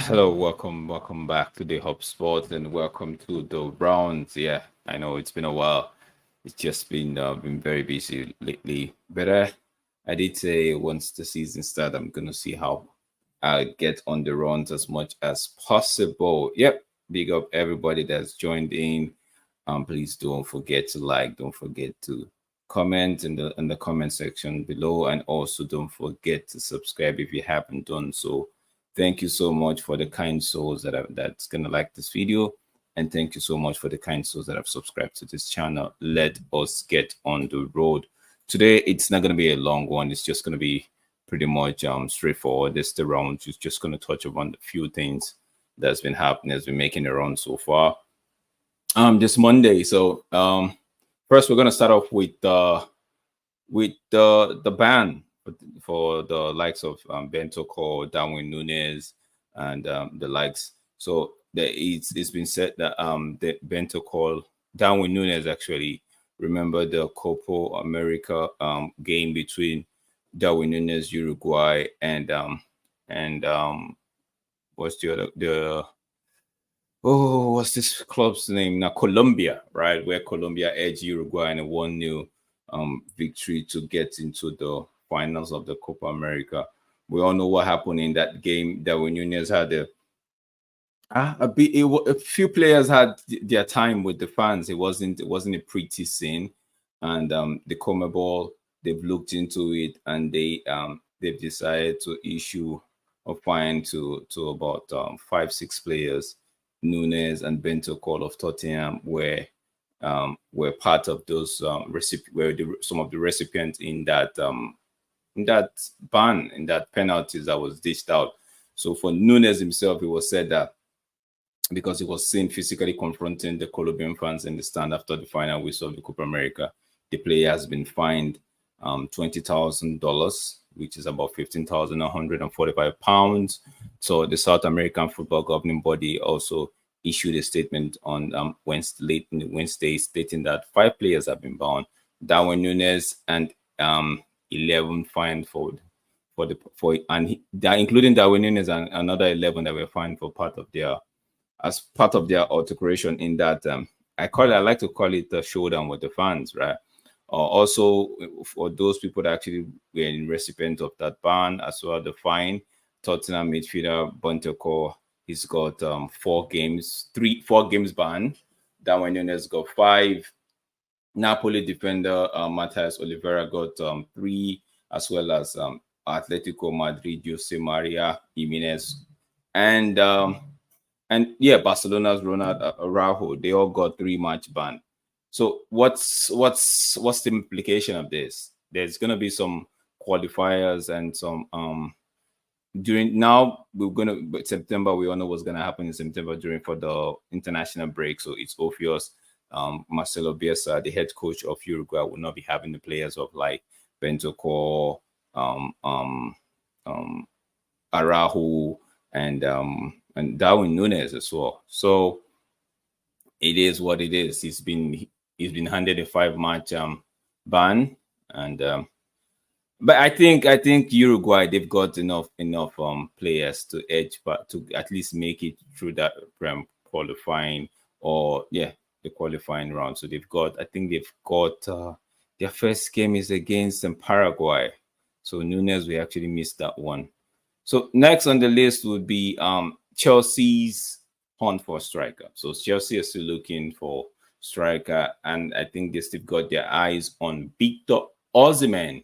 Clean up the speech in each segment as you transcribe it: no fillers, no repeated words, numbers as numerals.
Hello, welcome back to the Hub Sports and welcome to the rounds. Yeah, I know it's been a while. It's just been very busy lately. But I did say once the season starts, I'm gonna see how I get on the runs as much as possible. Yep, big up everybody that's joined in. Please don't forget to like, don't forget to comment in the comment section below, and also don't forget to subscribe if you haven't done so. Thank you so much for the kind souls that's gonna like this video, and thank you so much for the kind souls that have subscribed to this channel. Let us get on the road. Today it's not gonna be a long one. It's just gonna be pretty much straightforward. This the round. Just gonna touch upon a few things that's been happening, has been making the round so far. This Monday. So first we're gonna start off with the ban for the likes of Bento Core, Darwin Nunez, and the likes. So it's been said that the Bento Core, Darwin Nunez actually, remember the Copa America game between Darwin Nunez, Uruguay, and what's what's this club's name now? Colombia, right? Where Colombia edged Uruguay in a 1-0 victory to get into the finals of the Copa America. We all know what happened in that game. Darwin Nunez had a few players had their time with the fans. It wasn't a pretty scene, and the CONMEBOL, they've looked into it, and they've decided to issue a fine to about 5-6 players. Nunez and Bentancur of Tottenham were part of those some of the recipients in that ban, in that penalties that was dished out. So for Nunez himself, it was said that because he was seen physically confronting the Colombian fans in the stand after the final whistle of the Copa America, the player has been fined $20,000, which is about £15,145. So the South American football governing body also issued a statement on Wednesday stating that 5 players have been banned. Darwin Nunez and 11 fined including Darwin Nunez and another 11 that were fined for part of their altercation in that I like to call it a showdown with the fans, right? Also, for those people that actually were in recipient of that ban, as well the fine, Tottenham midfielder Bentancur, he's got 4 games ban. Darwin Nunez got 5. Napoli defender Matthias Oliveira got 3, as well as Atletico Madrid Jose Maria Jimenez, and Barcelona's Ronald Araujo. They all got 3-match ban. So what's the implication of this? There's gonna be some qualifiers and some during now September. We all know what's gonna happen in September for the international break. So it's obvious. Marcelo Bielsa, the head coach of Uruguay, will not be having the players of like Bentancur, Araujo, and Darwin Nunez as well. So it is what it is. He's been handed a 5-match ban, and but I think Uruguay, they've got enough players to edge, but to at least make it through that qualifying the qualifying round. So they've got their first game is against Paraguay. So Nunez, we actually missed that one. So next on the list would be Chelsea's hunt for a striker. So Chelsea is still looking for striker, and I think they still got their eyes on Victor Osimhen,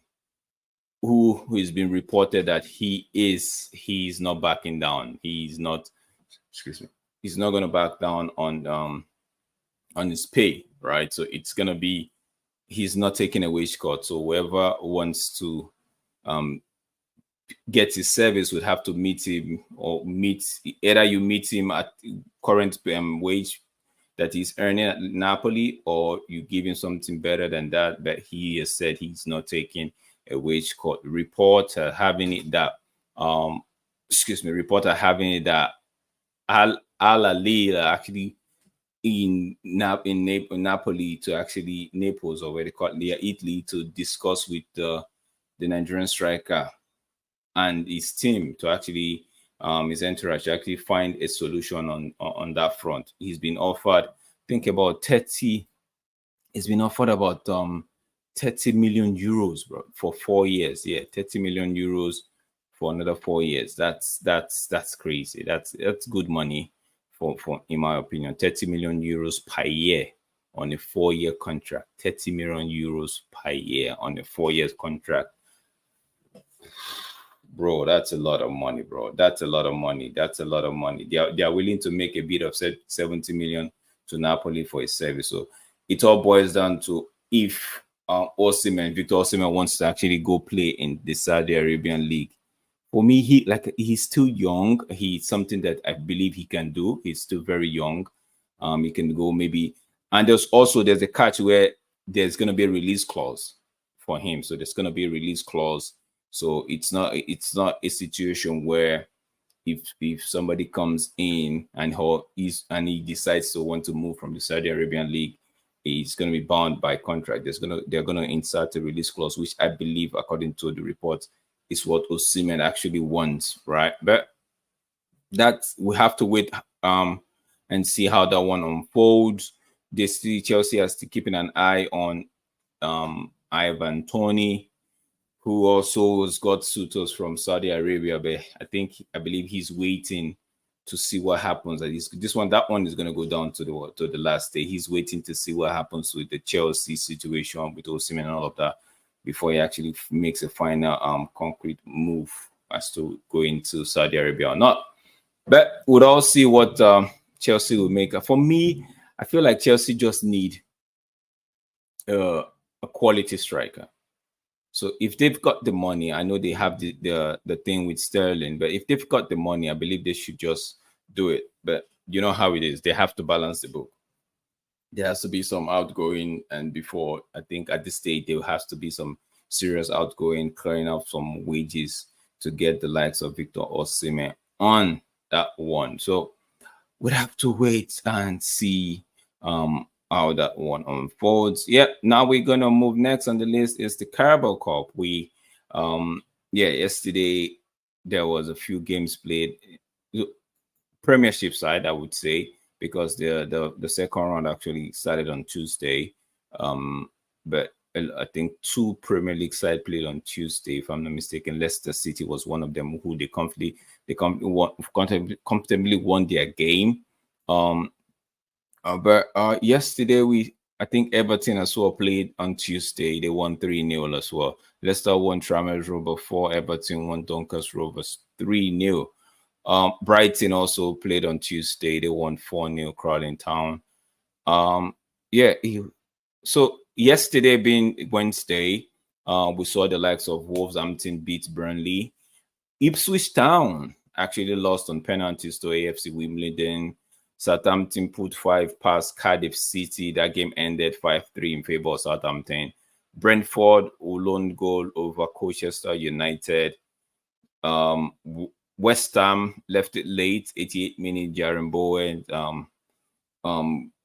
who has been reported that he's not backing down. He's not going to back down on his pay, right? So it's going to be, he's not taking a wage cut. So whoever wants to get his service would have to meet him, or either you meet him at current wage that he's earning at Napoli, or you give him something better than that. But he has said he's not taking a wage cut. Reporter having it that Al Ahly actually in Napoli to actually Naples, or where they call it Italy, to discuss with the Nigerian striker and his team to actually his entourage to actually find a solution on that front. He's been offered, think about 30. He's been offered about 30 million euros, bro, for 4 years. Yeah, 30 million euros for another 4 years. That's crazy. That's good money for in my opinion. 30 million euros per year on a 4-year contract. 30 million euros per year on a 4 year contract. Bro, that's a lot of money, bro. That's a lot of money. That's a lot of money. They are willing to make a bid of 70 million to Napoli for his service. So it all boils down to if Victor Osimhen wants to actually go play in the Saudi Arabian league. For me, he's still young. He's something that I believe he can do. He's still very young. He can go maybe, and there's a catch where there's going to be a release clause for him. So there's going to be a release clause. So it's not a situation where if somebody comes in and he decides to want to move from the Saudi Arabian league, he's going to be bound by contract. They're going to insert a release clause, which I believe, according to the report, is what Osimhen actually wants, right? But that we have to wait and see how that one unfolds. Chelsea has to keep an eye on Ivan Toney, who also has got suitors from Saudi Arabia, but I believe he's waiting to see what happens. That one is going to go down to the last day. He's waiting to see what happens with the Chelsea situation with Osimhen and all of that before he actually makes a final concrete move as to going to Saudi Arabia or not. But we'll all see what Chelsea will make. For me, I feel like Chelsea just need a quality striker. So if they've got the money, I know they have the thing with Sterling, but if they've got the money, I believe they should just do it. But you know how it is. They have to balance the book. There has to be some outgoing, and before, I think at this stage, there has to be some serious outgoing, clearing out some wages to get the likes of Victor Osimhen on that one. So we'd have to wait and see how that one unfolds. Now we're gonna move next on the list is the Carabao Cup. Yesterday there was a few games played. Premiership side, I would say, because the second round actually started on Tuesday. But I think 2 Premier League side played on Tuesday, if I'm not mistaken. Leicester City was one of them who they comfortably won their game. But yesterday I think Everton as well played on Tuesday. They won 3-0 as well. Leicester won Tranmere Rovers 4. Everton won Doncaster Rovers 3-0. Brighton also played on Tuesday. They won 4-0 Crawley Town. So yesterday being Wednesday, we saw the likes of Wolverhampton beat Burnley. Ipswich Town actually lost on penalties to AFC Wimbledon. Southampton put 5 past Cardiff City. That game ended 5-3 in favor of Southampton. Brentford lone goal over Colchester United. West Ham left it late, 88 minute Jaren Bowen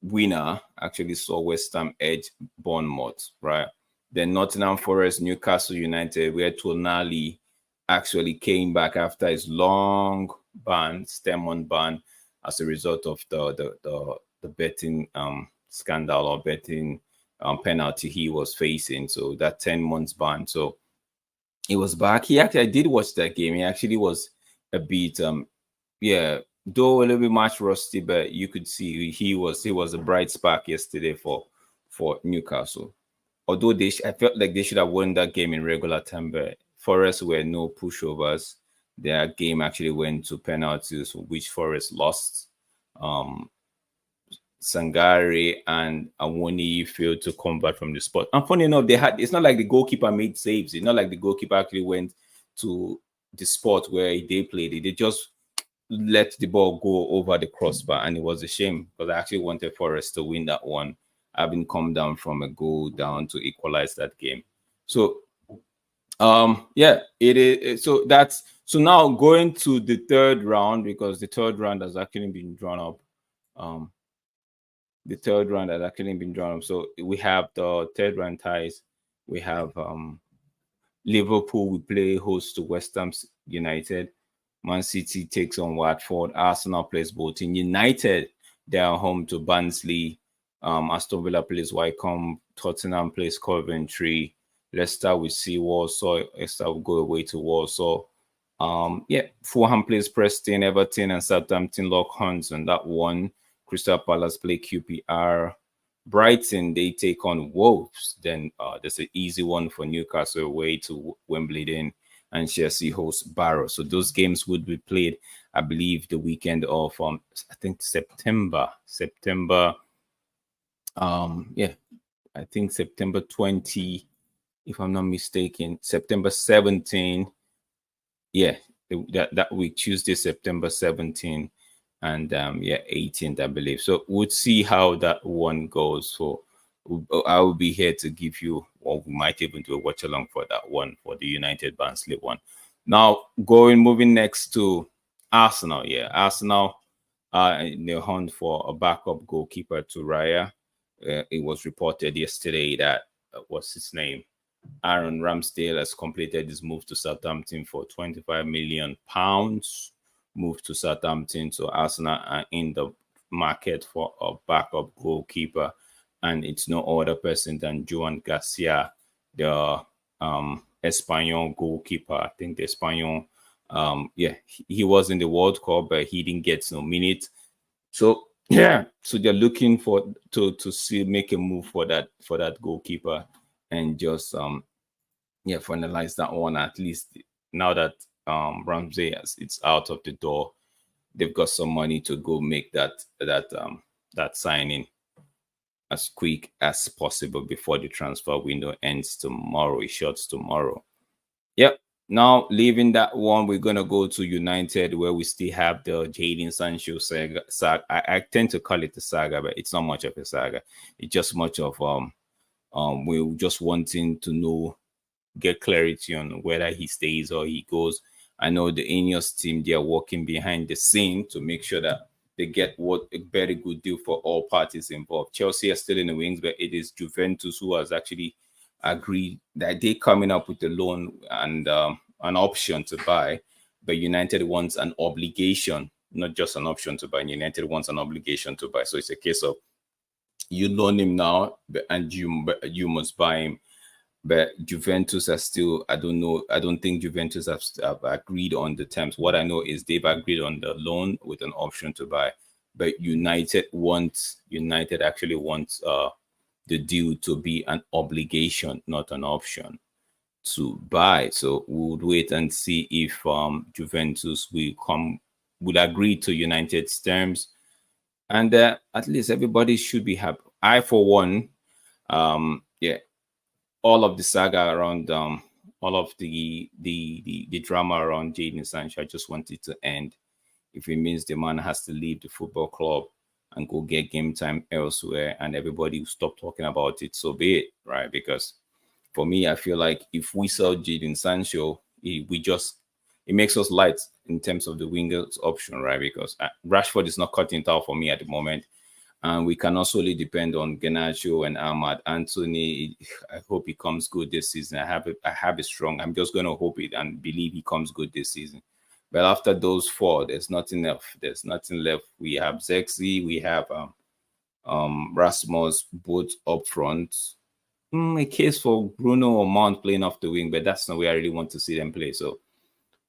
winner actually saw West Ham edge Bournemouth, right? Then Nottingham Forest, Newcastle United, where Tonali actually came back after his long stem-on ban as a result of the betting scandal or betting penalty he was facing. So that 10 months ban. So he was back. I did watch that game. He actually was a bit though a little bit much rusty, but you could see he was a bright spark yesterday for Newcastle. Although I felt like they should have won that game in regular time, but Forest were no pushovers. Their game actually went to penalties, which Forest lost. Sangare and Awoni failed to come back from the spot. And funny enough, it's not like the goalkeeper made saves. It's not like the goalkeeper actually went to the spot where they played it. They just let the ball go over the crossbar, and it was a shame because I actually wanted Forest to win that one, having come down from a goal down to equalize that game. So it is. So now going to the third round, because the third round has actually been drawn up. So we have the third round ties. We have Liverpool will play host to West Ham United. Man City takes on Watford. Arsenal plays Bolton. United, they are home to Barnsley. Aston Villa plays Wycombe. Tottenham plays Coventry. Leicester will see Warsaw. Leicester will go away to Warsaw. Fulham plays Preston, Everton, and Southampton lock horns on that one. Crystal Palace play QPR. Brighton, they take on Wolves. Then there's an easy one for Newcastle away to Wimbledon, and Chelsea hosts Barrow. So those games would be played, I believe, the weekend of I think September. I think September 20, if I'm not mistaken, September 17. Yeah, that week, Tuesday, September 17, and 18th, I believe. So we'll see how that one goes. So I will be here to give you, or we might even do a watch along for that one, for the United Barnsley one. Now, moving next to Arsenal. Yeah, Arsenal in the hunt for a backup goalkeeper to Raya. It was reported yesterday that what's his name? Aaron Ramsdale has completed his move to Southampton for £25 million. Move to Southampton. So Arsenal are in the market for a backup goalkeeper, and it's no other person than Joan Garcia, the Espanyol goalkeeper. I think the Espanyol, he was in the World Cup, but he didn't get no minute. So so they're looking for to see make a move for that goalkeeper, and just finalize that one. At least now that Ramsey it's out of the door, they've got some money to go make that signing as quick as possible before the transfer window ends tomorrow. It shuts tomorrow. Yep. Now, leaving that one, we're going to go to United, where we still have the Jadon Sancho saga. I tend to call it a saga, but it's not much of a saga. It's just much of we're just wanting to get clarity on whether he stays or he goes. I know the Ineos team, they are working behind the scene to make sure that they get a very good deal for all parties involved. Chelsea are still in the wings, but it is Juventus who has actually agreed that they're coming up with a loan and an option to buy, but United wants an obligation, not just an option to buy. United wants an obligation to buy. So it's a case of you loan him now, and you must buy him. But Juventus are still, I don't know. I don't think Juventus have agreed on the terms. What I know is they've agreed on the loan with an option to buy. But United actually wants the deal to be an obligation, not an option to buy. So we would wait and see if Juventus will agree to United's terms, and at least everybody should be happy. I, for one, all of the saga around all of the drama around Jadon Sancho, I just want it to end. If it means the man has to leave the football club and go get game time elsewhere, and everybody will stop talking about it, so be it, right? Because for me, I feel like if we sell Jadon Sancho, it makes us light in terms of the wingers option, right? Because Rashford is not cutting it out for me at the moment. And we cannot solely depend on Garnacho and Ahmad. Anthony, I hope he comes good this season. I have it strong. I'm just going to hope it and believe he comes good this season. But after those four, there's nothing left. We have Zexi, we have Rasmus, both up front. A case for Bruno or Mount playing off the wing, but that's not where I really want to see them play. So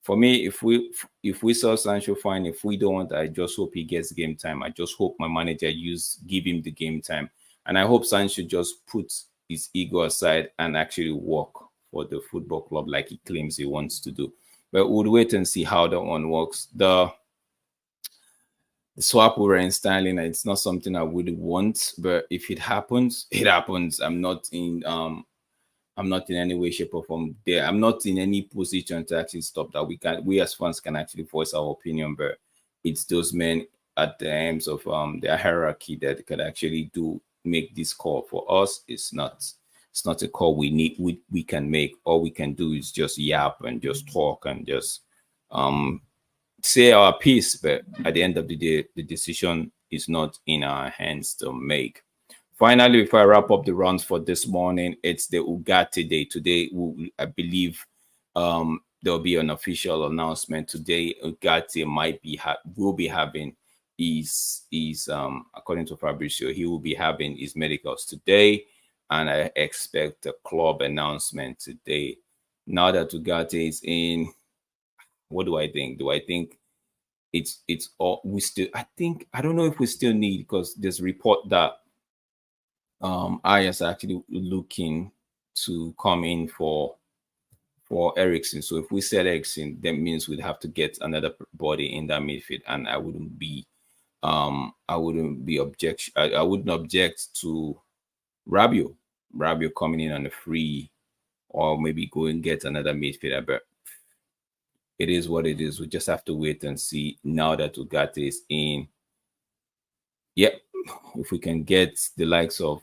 for me, if we sell Sancho, fine. If we don't, I just hope he gets game time. I just hope my manager give him the game time. And I hope Sancho just puts his ego aside and actually work for the football club like he claims he wants to do. But we'll wait and see how that one works. The swap over in Sterling, it's not something I would want, but if it happens, it happens. I'm not in any way, shape, or form there. I'm not in any position to actually stop that. We as fans can actually voice our opinion, but it's those men at the ends of their hierarchy that can actually make this call. For us, it's not a call we can make. All we can do is just yap and just talk and just say our piece, but at the end of the day, the decision is not in our hands to make. Finally, if I wrap up the rounds for this morning, it's the Ugarte Day. Today, I believe there'll be an official announcement today. Ugarte will be having his according to Fabrizio, he will be having his medicals today, and I expect a club announcement today. Now that Ugarte is in, what do I think? Do I think it's all we still? I don't know if we still need, because there's a report that Ayers actually looking to come in for Ericsson. So if we sell Ericsson, that means we'd have to get another body in that midfield, and I wouldn't object to Rabiot coming in on a free, or maybe go and get another midfielder. But it is what it is. We just have to wait and see now that Ugarte is in. Yep, if we can get the likes of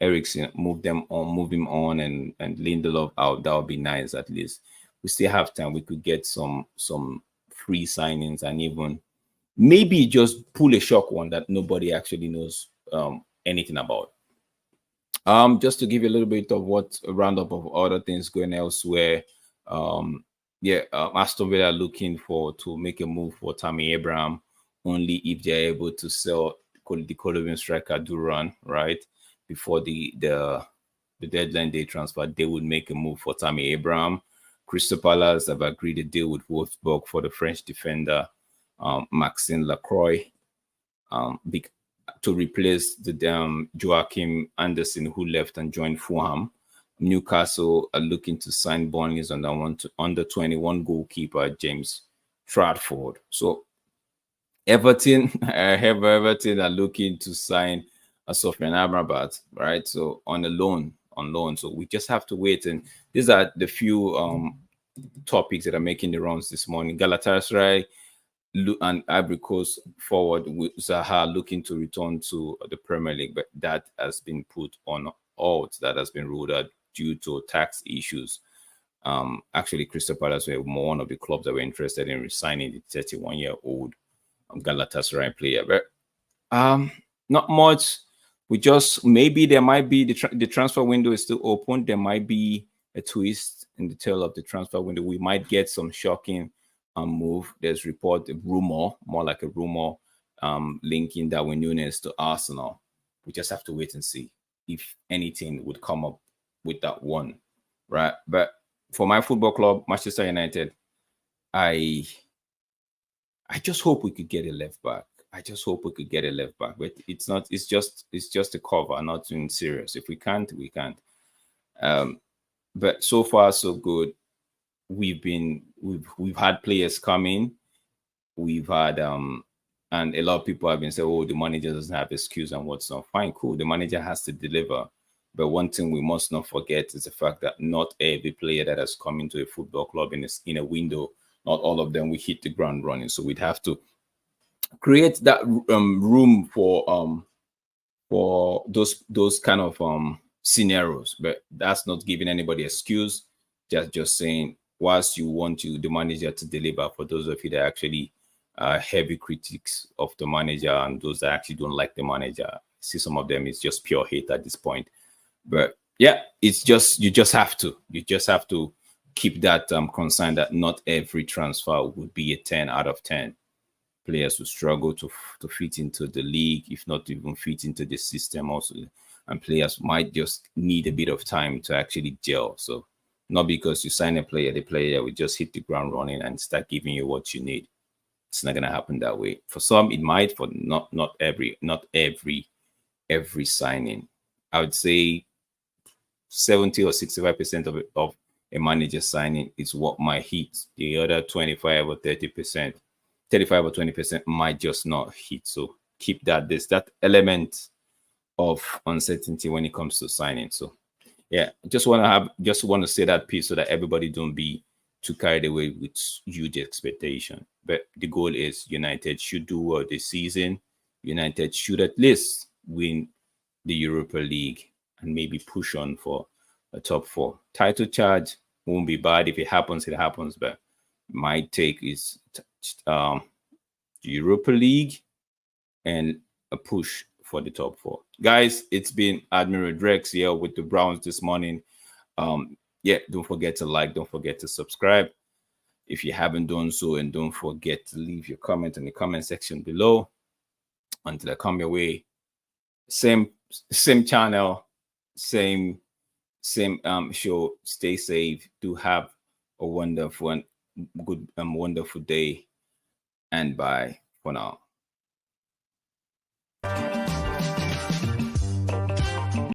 Ericsson, move him on, and Lindelof out, that would be nice. At least we still have time. We could get some free signings, and even maybe just pull a shock one that nobody actually knows anything about. Just to give you a little bit of a roundup of other things going elsewhere. Aston Villa are looking to make a move for Tammy Abraham, only if they're able to sell the Colombian striker Duran, right? Before the deadline day transfer, they would make a move for Tammy Abraham. Crystal Palace have agreed a deal with Wolfsburg for the French defender Maxime Lacroix to replace the Joachim Anderson, who left and joined Fulham. Newcastle are looking to sign Burnley's under 21 goalkeeper James Stratford. So Everton are looking to sign a Sofian Amrabat, right? So on loan. So we just have to wait. And these are the few topics that are making the rounds this morning. Galatasaray and Ivory Coast forward with Zaha looking to return to the Premier League, but that has been put on hold. That has been ruled out due to tax issues. Actually, Crystal Palace were one of the clubs that were interested in resigning the 31-year-old Galatasaray player. But not much. We just, maybe there might be the transfer window is still open. There might be a twist in the tail of the transfer window. We might get some shocking move. There's more like a rumor, linking Darwin Nunez to Arsenal. We just have to wait and see if anything would come up with that one, right? But for my football club, Manchester United, I just hope we could get a left back. But it's just a cover, nothing serious. If we can't, we can't. But so far so good. We've had players come in. We've had and a lot of people have been saying, oh, the manager doesn't have excuse and what's not. Fine, cool. The manager has to deliver. But one thing we must not forget is the fact that not every player that has come into a football club in a window, not all of them will hit the ground running. So we'd have to create that room for those kind of scenarios. But that's not giving anybody excuse. Just saying, whilst you want the manager to deliver, for those of you that actually heavy critics of the manager and those that actually don't like the manager, see some of them, it's just pure hate at this point. But yeah, it's just you just have to keep that concern that not every transfer would be a 10 out of 10. Players will struggle to fit into the league, if not even fit into the system also, and players might just need a bit of time to actually gel. So not because you sign a player, the player will just hit the ground running and start giving you what you need. It's not gonna happen that way. For some, it might. For not every signing. I would say 70 or 65% of a manager signing is what might hit. The other 25 or 30%, 35 or 20% might just not hit. So keep that. There's that element of uncertainty when it comes to signing. So yeah, just want to say that piece so that everybody don't be too carried away with huge expectation. But the goal is United should do well this season. United should at least win the Europa League and maybe push on for a top 4. Title charge won't be bad. If it happens, it happens. But my take is the Europa League and a push for the top 4. Guys, it's been Admiral Drex here with the Browns this morning. yeah, don't forget to like, don't forget to subscribe if you haven't done so, and don't forget to leave your comment in the comment section below. Until I come your way, same channel, same show. Stay safe. Do have a wonderful and good wonderful day, and bye for now.